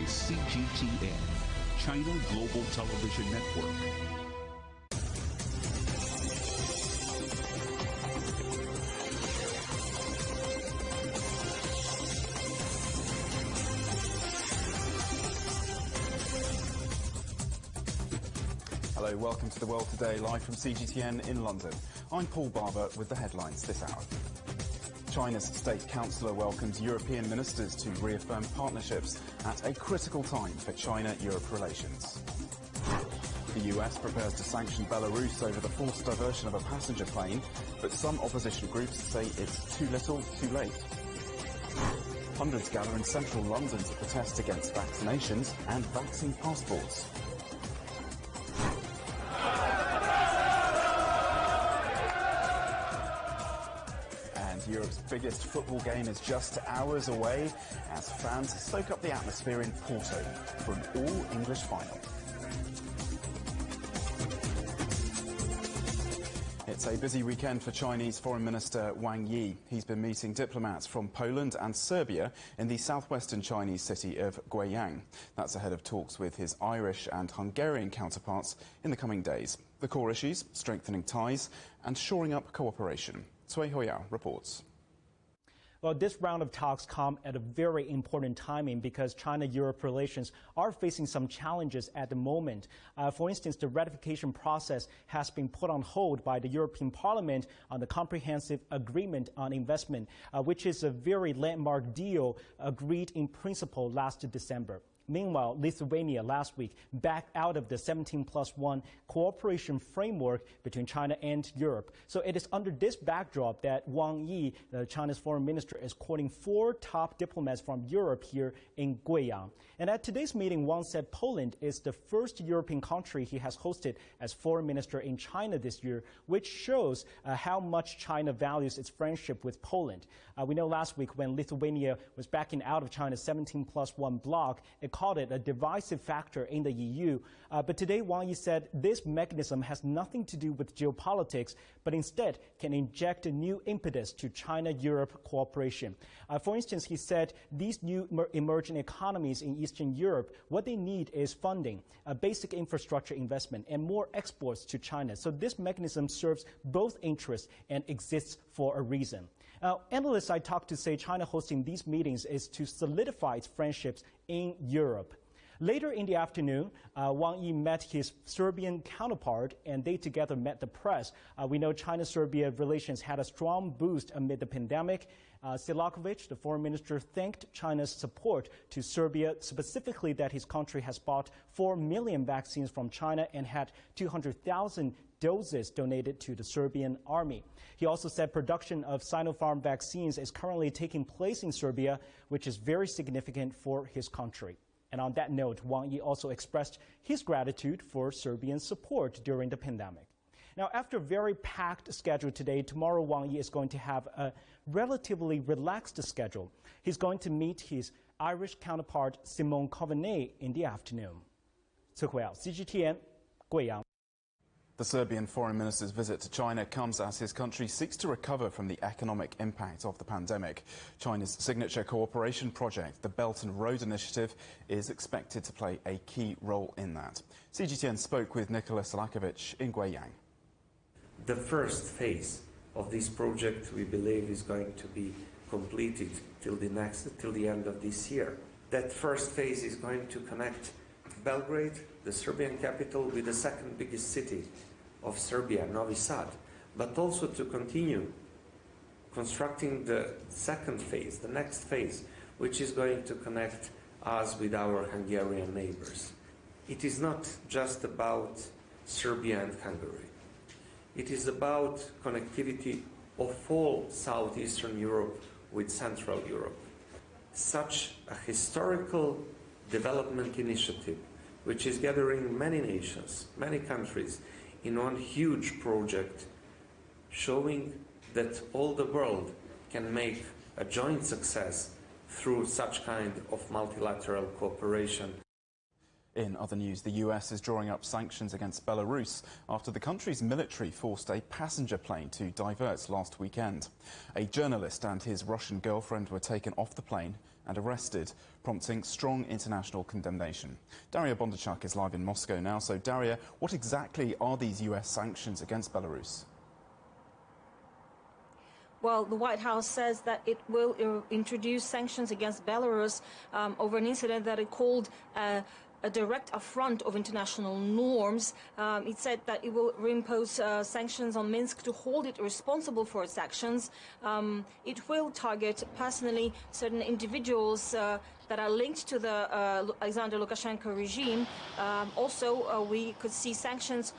CGTN, China Global Television Network. Hello, welcome to The World Today, live from CGTN in London. I'm Paul Barber with the headlines this hour. China's State Councillor welcomes European ministers to reaffirm partnerships at a critical time for China-Europe relations. The US prepares to sanction Belarus over the forced diversion of a passenger plane, but some opposition groups say it's too little, too late. Hundreds gather in central London to protest against vaccinations and vaccine passports. Europe's biggest football game is just hours away as fans soak up the atmosphere in Porto for an all-English final. It's a busy weekend for Chinese Foreign Minister Wang Yi. He's been meeting diplomats from Poland and Serbia in the southwestern Chinese city of Guiyang. That's ahead of talks with his Irish and Hungarian counterparts in the coming days. The core issues: strengthening ties and shoring up cooperation. Cui Hoyao reports. Well, this round of talks come at a very important timing because China-Europe relations are facing some challenges at the moment. For instance, the ratification process has been put on hold by the European Parliament on the Comprehensive Agreement on Investment, which is a very landmark deal agreed in principle last December. Meanwhile, Lithuania last week backed out of the 17+1 cooperation framework between China and Europe. So it is under this backdrop that Wang Yi, China's foreign minister, is courting 4 top diplomats from Europe here in Guiyang. And at today's meeting, Wang said Poland is the first European country he has hosted as foreign minister in China this year, which shows how much China values its friendship with Poland. We know last week when Lithuania was backing out of China's 17+1 bloc, it called it a divisive factor in the EU. But today, Wang Yi said this mechanism has nothing to do with geopolitics, but instead can inject a new impetus to China-Europe cooperation. For instance, he said these new emerging economies in Eastern Europe, what they need is funding, basic infrastructure investment, and more exports to China. So this mechanism serves both interests and exists for a reason. Now, analysts I talked to say China hosting these meetings is to solidify its friendships in Europe. Later in the afternoon, Wang Yi met his Serbian counterpart, and they together met the press. We know China-Serbia relations had a strong boost amid the pandemic. Selakovic, the foreign minister, thanked China's support to Serbia, specifically that his country has bought 4 million vaccines from China and had 200,000 doses donated to the Serbian army. He also said production of Sinopharm vaccines is currently taking place in Serbia, which is very significant for his country. And on that note, Wang Yi also expressed his gratitude for Serbian support during the pandemic. Now, after a very packed schedule today, tomorrow Wang Yi is going to have a relatively relaxed schedule. He's going to meet his Irish counterpart, Simone Coveney, in the afternoon. CGTN, Guiyang. The Serbian foreign minister's visit to China comes as his country seeks to recover from the economic impact of the pandemic. China's signature cooperation project, the Belt and Road Initiative, is expected to play a key role in that. CGTN spoke with Nicholas Selakovic in Guiyang. The first phase of this project, we believe, is going to be completed till the end of this year. That first phase is going to connect Belgrade, the Serbian capital, with the second biggest city of Serbia, Novi Sad, but also to continue constructing the second phase, the next phase, which is going to connect us with our Hungarian neighbors. It is not just about Serbia and Hungary. It is about connectivity of all Southeastern Europe with Central Europe. Such a historical development initiative, which is gathering many nations, many countries, in one huge project, showing that all the world can make a joint success through such kind of multilateral cooperation. In other news, the US is drawing up sanctions against Belarus after the country's military forced a passenger plane to divert last weekend. A journalist and his Russian girlfriend were taken off the plane and arrested, prompting strong international condemnation. Daria Bondarchuk is live in Moscow now. So, Daria, what exactly are these US sanctions against Belarus? Well, the White House says that it will introduce sanctions against Belarus over an incident that it called a direct affront of international norms. It said that it will reimpose sanctions on Minsk to hold it responsible for its actions. It will target personally certain individuals that are linked to the Alexander Lukashenko regime. Also, we could see sanctions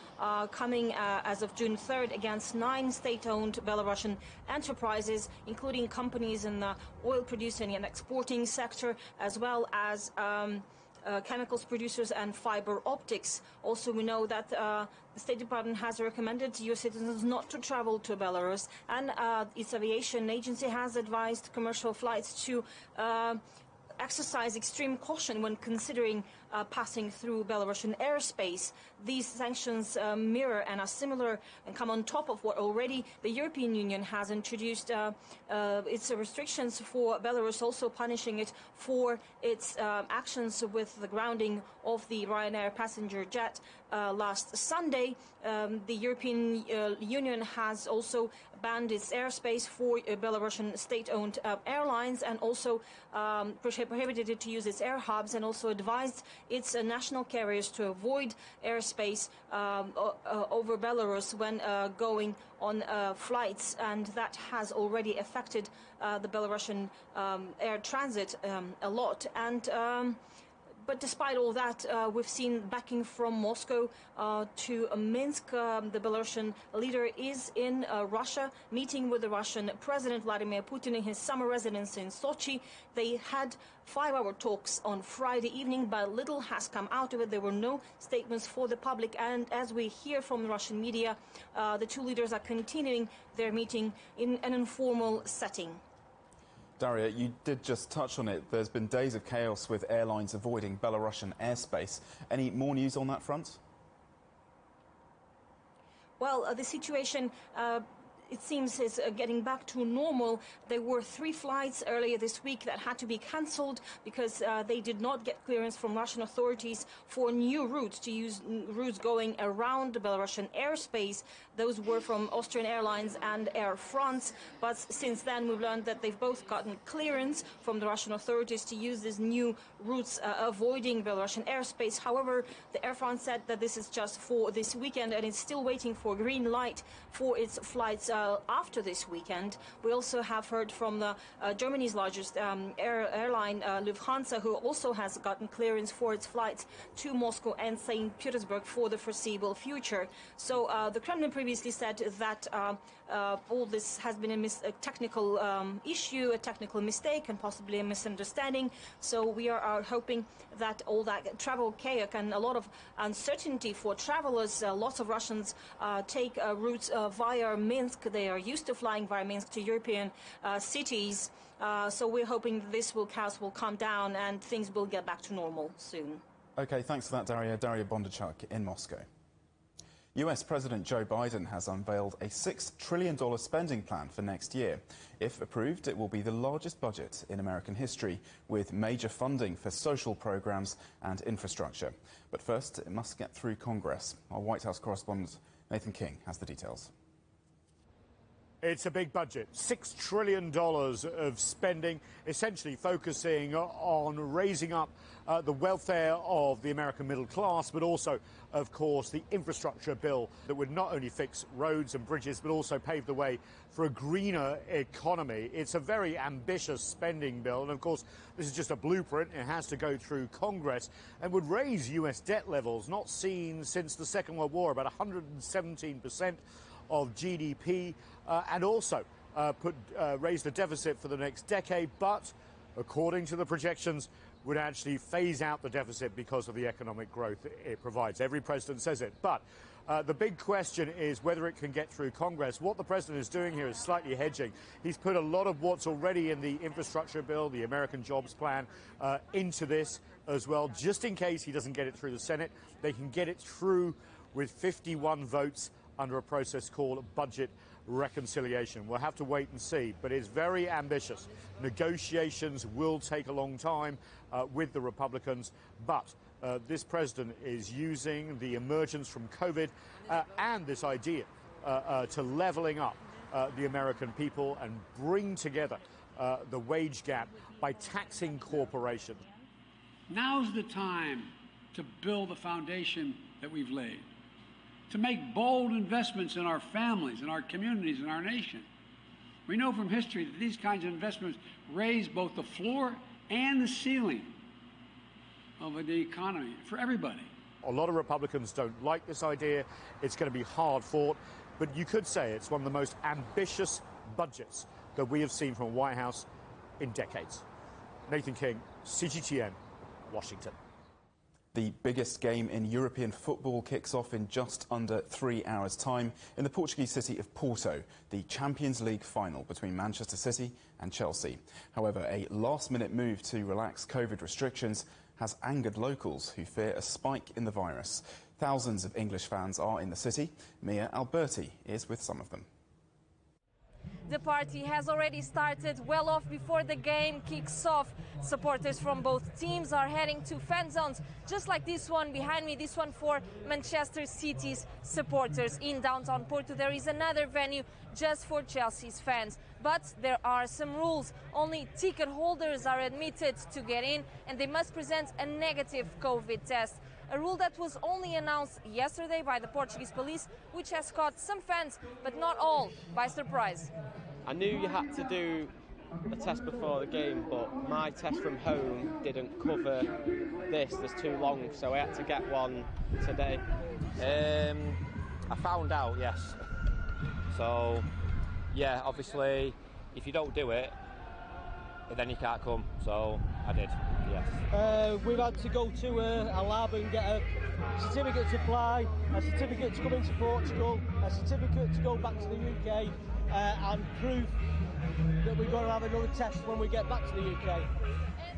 coming as of June 3rd against 9 state-owned Belarusian enterprises, including companies in the oil producing and exporting sector, as well as chemicals producers and fiber optics. Also, we know that the State Department has recommended US citizens not to travel to Belarus, and its aviation agency has advised commercial flights to exercise extreme caution when considering passing through Belarusian airspace. These sanctions mirror and are similar and come on top of what already the European Union has introduced. Its restrictions for Belarus, also punishing it for its actions with the grounding of the Ryanair passenger jet last Sunday. The European Union has also banned its airspace for Belarusian state-owned airlines, and also prohibited it to use its air hubs, and also advised its national carriers to avoid airspace over Belarus when going on flights, and that has already affected the Belarusian air transit a lot. And but despite all that, we've seen backing from Moscow to Minsk. The Belarusian leader is in Russia, meeting with the Russian President Vladimir Putin in his summer residence in Sochi. They had 5-hour talks on Friday evening, but little has come out of it. There were no statements for the public, and as we hear from the Russian media, the two leaders are continuing their meeting in an informal setting. Daria, you did just touch on it. There's been days of chaos with airlines avoiding Belarusian airspace. Any more news on that front? Well, the situation it seems is getting back to normal. There were 3 flights earlier this week that had to be cancelled because they did not get clearance from Russian authorities for new routes, to use routes going around the Belarusian airspace. Those were from Austrian Airlines and Air France. But since then, we've learned that they've both gotten clearance from the Russian authorities to use these new routes avoiding Belarusian airspace. However, the Air France said that this is just for this weekend, and it's still waiting for green light for its flights after this weekend. We also have heard from the Germany's largest airline, Lufthansa, who also has gotten clearance for its flights to Moscow and St. Petersburg for the foreseeable future. So the Kremlin previously said that all this has been a technical issue, a technical mistake, and possibly a misunderstanding. So we are hoping that all that travel chaos and a lot of uncertainty for travelers, lots of Russians take routes via Minsk. They are used to flying via Minsk to European cities. So we're hoping this chaos will calm down and things will get back to normal soon. OK, thanks for that, Daria. Daria Bondarchuk in Moscow. US President Joe Biden has unveiled a $6 trillion spending plan for next year. If approved, it will be the largest budget in American history, with major funding for social programs and infrastructure. But first, it must get through Congress. Our White House correspondent Nathan King has the details. It's a big budget, $6 trillion of spending, essentially focusing on raising up the welfare of the American middle class, but also, of course, the infrastructure bill that would not only fix roads and bridges, but also pave the way for a greener economy. It's a very ambitious spending bill, and of course, this is just a blueprint. It has to go through Congress and would raise U.S. debt levels not seen since the Second World War, about 117% of GDP, and also raise the deficit for the next decade, but according to the projections, would actually phase out the deficit because of the economic growth it provides. Every president says it. But the big question is whether it can get through Congress. What the president is doing here is slightly hedging. He's put a lot of what's already in the infrastructure bill, the American Jobs Plan, into this as well, just in case he doesn't get it through the Senate. They can get it through with 51 votes under a process called budget reconciliation. We'll have to wait and see, but it's very ambitious. Negotiations will take a long time with the Republicans, but this president is using the emergence from COVID and this idea to leveling up the American people and bring together the wage gap by taxing corporations. Now's the time to build the foundation that we've laid, to make bold investments in our families, in our communities, in our nation. We know from history that these kinds of investments raise both the floor and the ceiling of the economy for everybody. A lot of Republicans don't like this idea. It's going to be hard fought, but you could say it's one of the most ambitious budgets that we have seen from a White House in decades. Nathan King, CGTN, Washington. The biggest game in European football kicks off in just under 3 hours' time in the Portuguese city of Porto, the Champions League final between Manchester City and Chelsea. However, a last-minute move to relax COVID restrictions has angered locals who fear a spike in the virus. Thousands of English fans are in the city. Mia Alberti is with some of them. The party has already started well off before the game kicks off. Supporters from both teams are heading to fan zones, just like this one behind me, this one for Manchester City's supporters. In downtown Porto, there is another venue just for Chelsea's fans. But there are some rules. Only ticket holders are admitted to get in, and they must present a negative COVID test. A rule that was only announced yesterday by the Portuguese police, which has caught some fans, but not all, by surprise. I knew you had to do a test before the game, but my test from home didn't cover this. There's too long, so I had to get one today. I found out, yes. So, yeah, obviously, if you don't do it, then you can't come. So I did, yes. We've had to go to a lab and get a certificate to fly, a certificate to come into Portugal, a certificate to go back to the UK, and proof that we've got to have another test when we get back to the UK.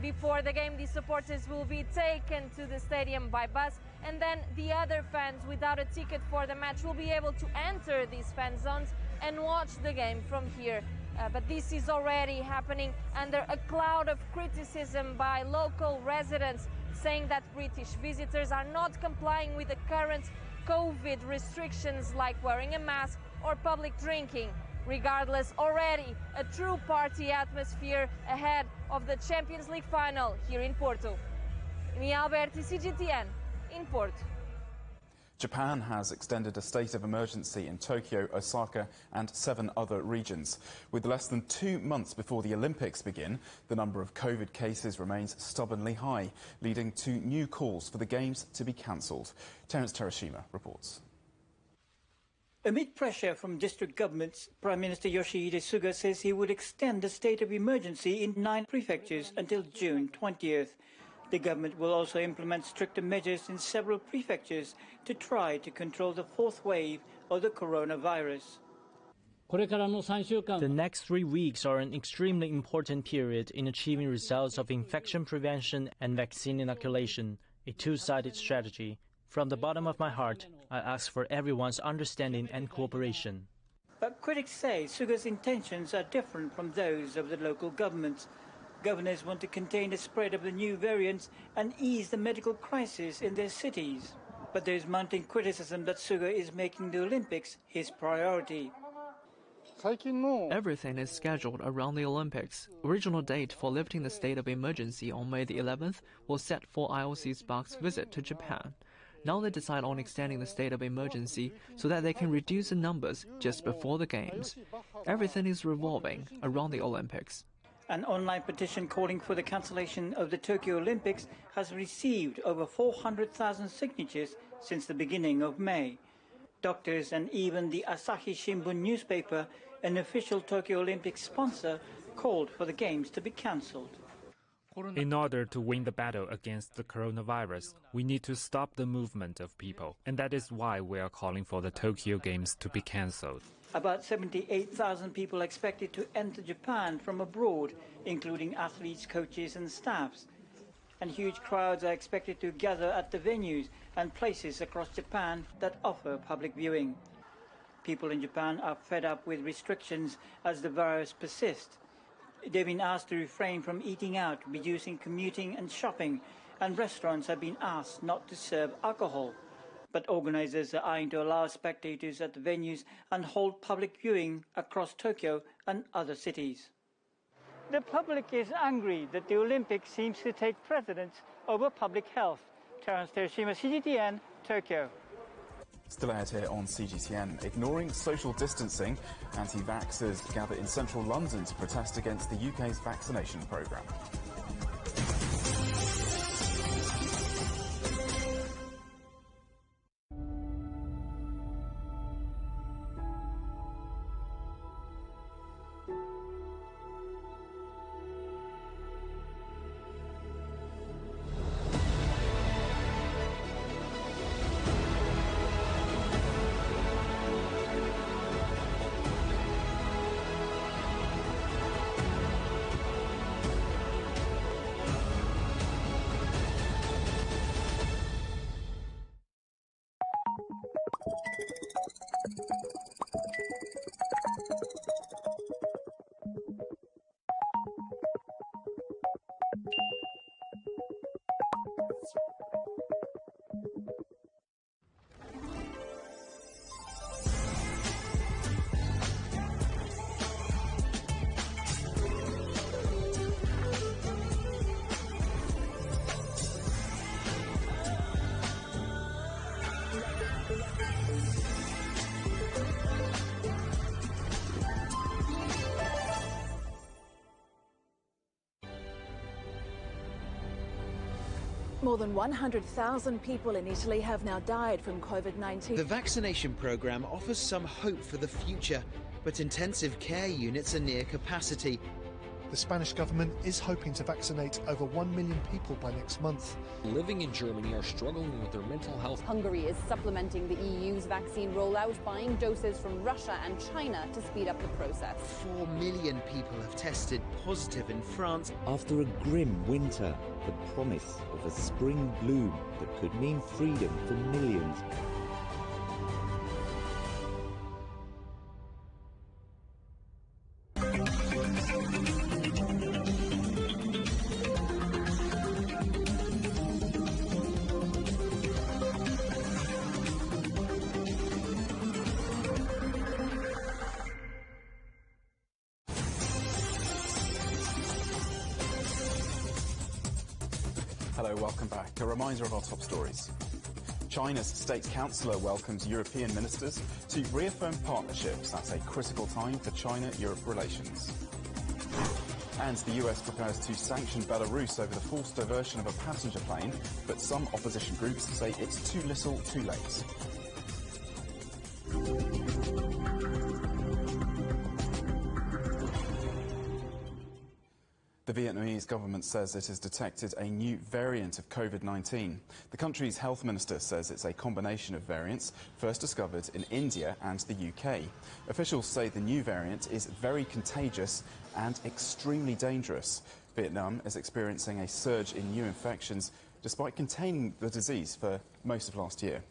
Before the game, the supporters will be taken to the stadium by bus, and then the other fans without a ticket for the match will be able to enter these fan zones and watch the game from here. But this is already happening under a cloud of criticism by local residents, saying that British visitors are not complying with the current COVID restrictions like wearing a mask or public drinking. Regardless, already a true party atmosphere ahead of the Champions League final here in Porto. Mia Alberti, CGTN, in Porto. Japan has extended a state of emergency in Tokyo, Osaka and 7 other regions. With less than 2 months before the Olympics begin, the number of COVID cases remains stubbornly high, leading to new calls for the Games to be cancelled. Terence Terashima reports. Amid pressure from district governments, Prime Minister Yoshihide Suga says he would extend the state of emergency in 9 prefectures until June 20th. The government will also implement stricter measures in several prefectures to try to control the 4th wave of the coronavirus. The next 3 weeks are an extremely important period in achieving results of infection prevention and vaccine inoculation, a two-sided strategy. From the bottom of my heart, I ask for everyone's understanding and cooperation. But critics say Suga's intentions are different from those of the local governments. Governors want to contain the spread of the new variants and ease the medical crisis in their cities. But there is mounting criticism that Suga is making the Olympics his priority. Everything is scheduled around the Olympics. Original date for lifting the state of emergency on May the 11th was set for IOC's Bach's visit to Japan. Now they decide on extending the state of emergency so that they can reduce the numbers just before the Games. Everything is revolving around the Olympics. An online petition calling for the cancellation of the Tokyo Olympics has received over 400,000 signatures since the beginning of May. Doctors and even the Asahi Shimbun newspaper, an official Tokyo Olympics sponsor, called for the Games to be cancelled. In order to win the battle against the coronavirus, we need to stop the movement of people, and that is why we are calling for the Tokyo Games to be cancelled. About 78,000 people are expected to enter Japan from abroad, including athletes, coaches and staffs. And huge crowds are expected to gather at the venues and places across Japan that offer public viewing. People in Japan are fed up with restrictions as the virus persists. They've been asked to refrain from eating out, reducing commuting and shopping, and restaurants have been asked not to serve alcohol. But organisers are eyeing to allow spectators at the venues and hold public viewing across Tokyo and other cities. The public is angry that the Olympics seems to take precedence over public health. Terence Tereshima, CGTN, Tokyo. Still ahead here on CGTN. Ignoring social distancing, anti-vaxxers gather in central London to protest against the UK's vaccination programme. More than 100,000 people in Italy have now died from COVID-19. The vaccination programme offers some hope for the future, but intensive care units are near capacity. The Spanish government is hoping to vaccinate over 1 million people by next month. Living in Germany are struggling with their mental health. Hungary is supplementing the EU's vaccine rollout, buying doses from Russia and China to speed up the process. 4 million people have tested positive in France. After a grim winter, the promise of a spring bloom that could mean freedom for millions. Hello, welcome back. A reminder of our top stories. China's State Councillor welcomes European ministers to reaffirm partnerships at a critical time for China-Europe relations. And the US prepares to sanction Belarus over the forced diversion of a passenger plane, but some opposition groups say it's too little, too late. The Vietnamese government says it has detected a new variant of COVID-19. The country's health minister says it's a combination of variants first discovered in India and the UK. Officials say the new variant is very contagious and extremely dangerous. Vietnam is experiencing a surge in new infections despite containing the disease for most of last year.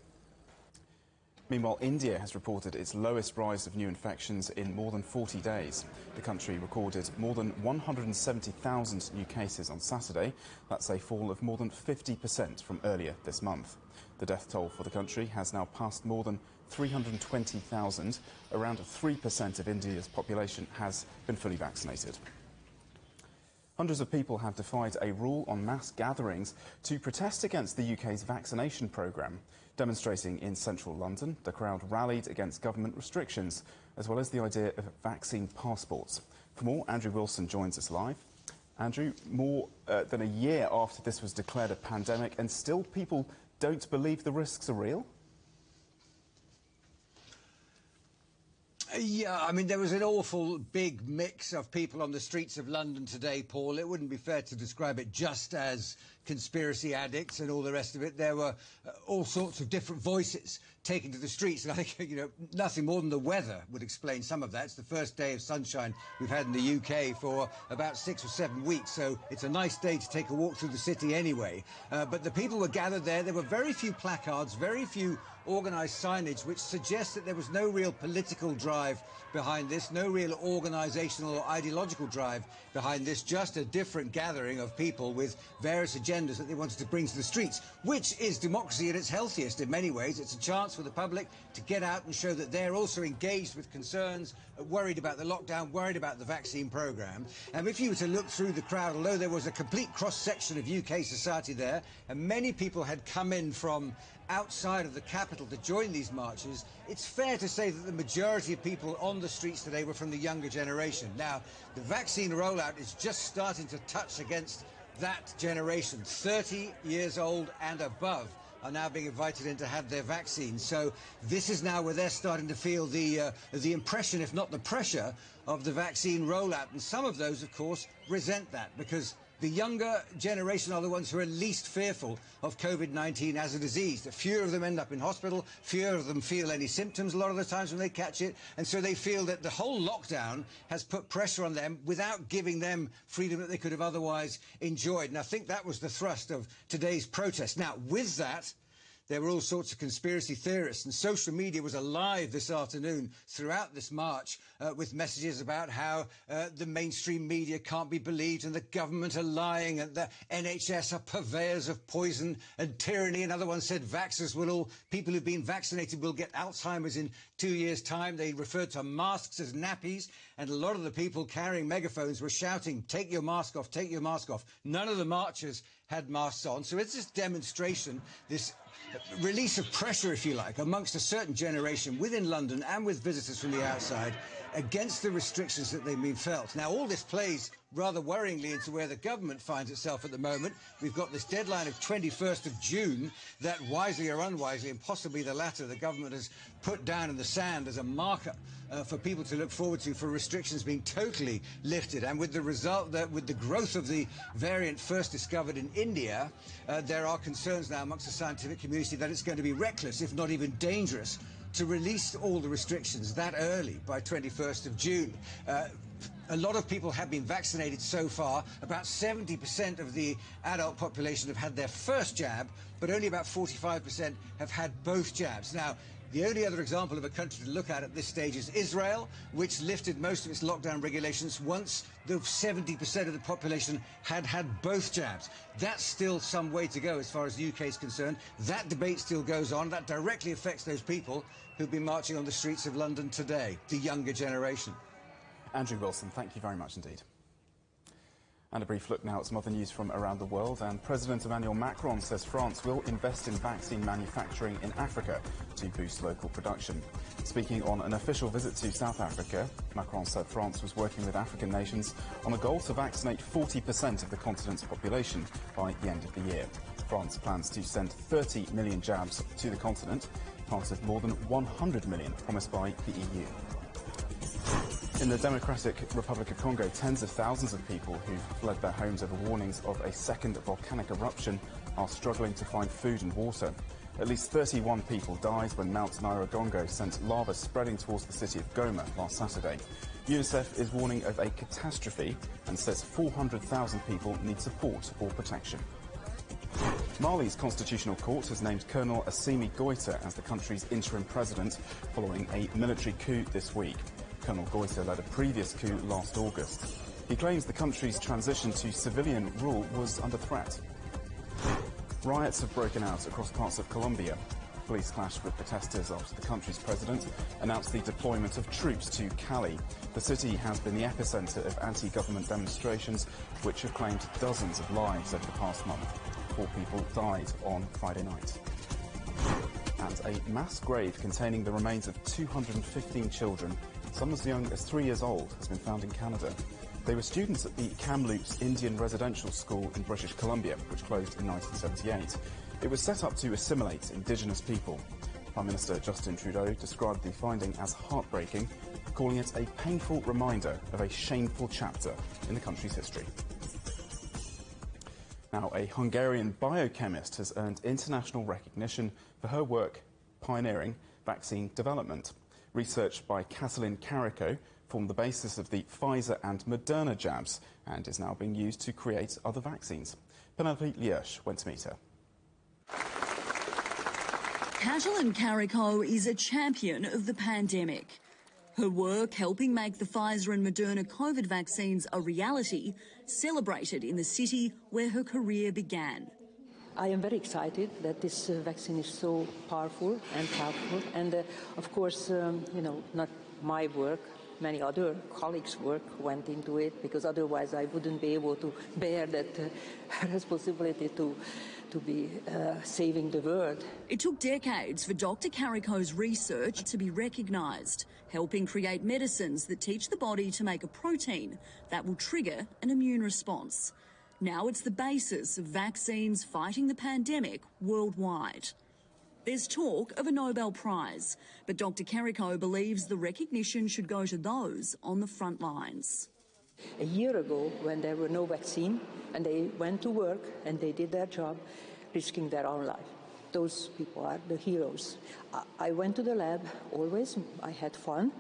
Meanwhile, India has reported its lowest rise of new infections in more than 40 days. The country recorded more than 170,000 new cases on Saturday. That's a fall of more than 50% from earlier this month. The death toll for the country has now passed more than 320,000. Around 3% of India's population has been fully vaccinated. Hundreds of people have defied a rule on mass gatherings to protest against the UK's vaccination programme. Demonstrating in central London, the crowd rallied against government restrictions, as well as the idea of vaccine passports. For more, Andrew Wilson joins us live. Andrew, more than a year after this was declared a pandemic, and still people don't believe the risks are real? Yeah, I mean, there was an awful big mix of people on the streets of London today, Paul. It wouldn't be fair to describe it just as conspiracy addicts and all the rest of it. There were all sorts of different voices taken to the streets, and I think, you know, nothing more than the weather would explain some of that. It's the first day of sunshine we've had in the UK for about 6 or 7 weeks, so it's a nice day to take a walk through the city anyway. But the people were gathered there. There were very few placards, very few organised signage, which suggests that there was no real political drive behind this, no real organisational or ideological drive behind this, just a different gathering of people with various agendas that they wanted to bring to the streets, which is democracy at its healthiest in many ways. It's a chance for the public to get out and show that they're also engaged with concerns, worried about the lockdown, worried about the vaccine programme. And if you were to look through the crowd, although there was a complete cross-section of UK society there, and many people had come in from outside of the capital to join these marches, it's fair to say that the majority of people on the streets today were from the younger generation. Now, the vaccine rollout is just starting to touch against that generation. 30 years old and above are now being invited in to have their vaccine. So this is now where they're starting to feel the impression, if not the pressure, of the vaccine rollout. And some of those, of course, resent that, because the younger generation are the ones who are least fearful of COVID-19 as a disease. That fewer of them end up in hospital, fewer of them feel any symptoms a lot of the times when they catch it, and so they feel that the whole lockdown has put pressure on them without giving them freedom that they could have otherwise enjoyed. And I think that was the thrust of today's protest. Now, with that, there were all sorts of conspiracy theorists, and social media was alive this afternoon throughout this march with messages about how the mainstream media can't be believed and the government are lying and the NHS are purveyors of poison and tyranny. Another one said vaxxers will all, people who've been vaccinated will get Alzheimer's in 2 years' time. They referred to masks as nappies, and a lot of the people carrying megaphones were shouting, "Take your mask off, take your mask off." None of the marchers had masks on. So it's this demonstration, this release of pressure, if you like, amongst a certain generation within London and with visitors from the outside against the restrictions that they've been felt. Now, all this plays rather worryingly into where the government finds itself at the moment. We've got this deadline of 21st of June that, wisely or unwisely, and possibly the latter, the government has put down in the sand as a marker for people to look forward to, for restrictions being totally lifted. And with the result that with the growth of the variant first discovered in India, there are concerns now amongst the scientific community that it's going to be reckless, if not even dangerous, to release all the restrictions that early, by 21st of June. A lot of people have been vaccinated so far. About 70% of the adult population have had their first jab, but only about 45% have had both jabs. Now, the only other example of a country to look at this stage is Israel, which lifted most of its lockdown regulations once the 70% of the population had had both jabs. That's still some way to go as far as the UK is concerned. That debate still goes on. That directly affects those people who've been marching on the streets of London today, the younger generation. Andrew Wilson, thank you very much indeed. And a brief look now at some other news from around the world. And President Emmanuel Macron says France will invest in vaccine manufacturing in Africa to boost local production. Speaking on an official visit to South Africa, Macron said France was working with African nations on a goal to vaccinate 40% of the continent's population by the end of the year. France plans to send 30 million jabs to the continent, part of more than 100 million promised by the EU. In the Democratic Republic of Congo, tens of thousands of people who've fled their homes over warnings of a second volcanic eruption are struggling to find food and water. At least 31 people died when Mount Nyiragongo sent lava spreading towards the city of Goma last Saturday. UNICEF is warning of a catastrophe and says 400,000 people need support or protection. Mali's Constitutional Court has named Colonel Assimi Goïta as the country's interim president following a military coup this week. Colonel Goïta led a previous coup last August. He claims the country's transition to civilian rule was under threat. Riots have broken out across parts of Colombia. Police clashed with protesters after the country's president announced the deployment of troops to Cali. The city has been the epicenter of anti-government demonstrations, which have claimed dozens of lives over the past month. 4 people died on Friday night. And a mass grave containing the remains of 215 children, some as young as 3 years old, has been found in Canada. They were students at the Kamloops Indian Residential School in British Columbia, which closed in 1978. It was set up to assimilate Indigenous people. Prime Minister Justin Trudeau described the finding as heartbreaking, calling it a painful reminder of a shameful chapter in the country's history. Now, a Hungarian biochemist has earned international recognition for her work pioneering vaccine development. Research by Katalin Kariko formed the basis of the Pfizer and Moderna jabs and is now being used to create other vaccines. Penelope Liersch went to meet her. Katalin Kariko is a champion of the pandemic. Her work helping make the Pfizer and Moderna COVID vaccines a reality, celebrated in the city where her career began. I am very excited that this vaccine is so powerful and helpful. And of course, not my work, many other colleagues' work went into it, because otherwise I wouldn't be able to bear that responsibility to be saving the world. It took decades for Dr. Kariko's research to be recognised, helping create medicines that teach the body to make a protein that will trigger an immune response. Now it's the basis of vaccines fighting the pandemic worldwide. There's talk of a Nobel Prize, but Dr. Kariko believes the recognition should go to those on the front lines. A year ago, when there were no vaccine, and they went to work and they did their job, risking their own life. Those people are the heroes. I went to the lab always. I had fun.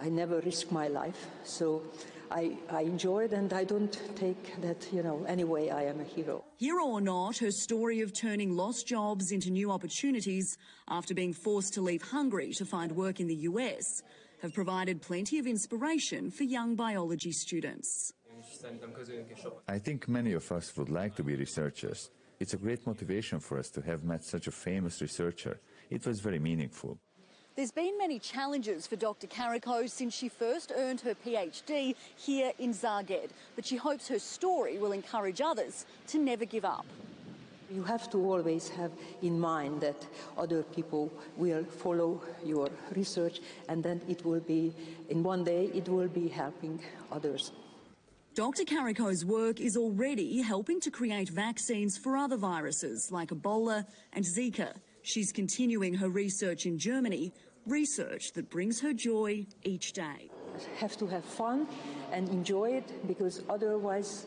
I never risked my life. So I enjoyed, and I don't take that, anyway, I am a hero. Hero or not, her story of turning lost jobs into new opportunities after being forced to leave Hungary to find work in the US have provided plenty of inspiration for young biology students. I think many of us would like to be researchers. It's a great motivation for us to have met such a famous researcher. It was very meaningful. There's been many challenges for Dr. Kariko since she first earned her PhD here in Zagreb, but she hopes her story will encourage others to never give up. You have to always have in mind that other people will follow your research, and then it will be, in one day, it will be helping others. Dr. Kariko's work is already helping to create vaccines for other viruses like Ebola and Zika. She's continuing her research in Germany, research that brings her joy each day. Have to have fun and enjoy it, because otherwise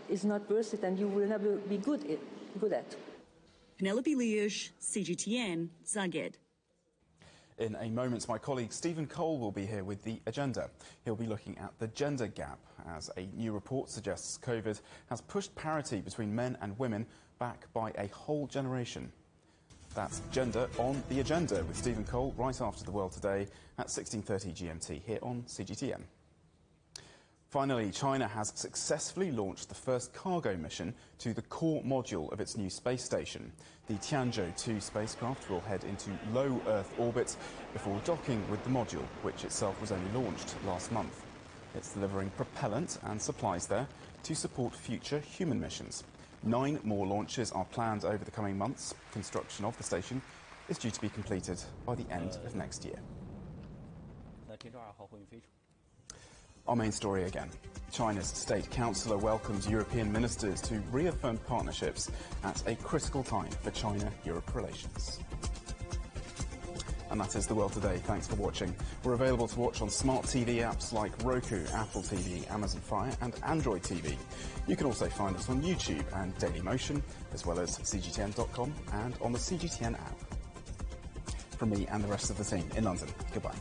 it's not worth it and you will never be good at. Penelope Liersch, CGTN, Zagreb. In a moment, my colleague Stephen Cole will be here with the agenda. He'll be looking at the gender gap, as a new report suggests COVID has pushed parity between men and women back by a whole generation. That's Gender on the Agenda with Stephen Cole right after the World Today at 16:30 GMT here on CGTN. Finally, China has successfully launched the first cargo mission to the core module of its new space station. The Tianzhou 2 spacecraft will head into low Earth orbit before docking with the module, which itself was only launched last month. It's delivering propellant and supplies there to support future human missions. 9 more launches are planned over the coming months. Construction of the station is due to be completed by the end of next year. Our main story again. China's state councillor welcomes European ministers to reaffirm partnerships at a critical time for China-Europe relations. And that is the World Today. Thanks for watching. We're available to watch on smart TV apps like Roku, Apple TV, Amazon Fire and Android TV. You can also find us on YouTube and Dailymotion, as well as CGTN.com and on the CGTN app. From me and the rest of the team in London, goodbye.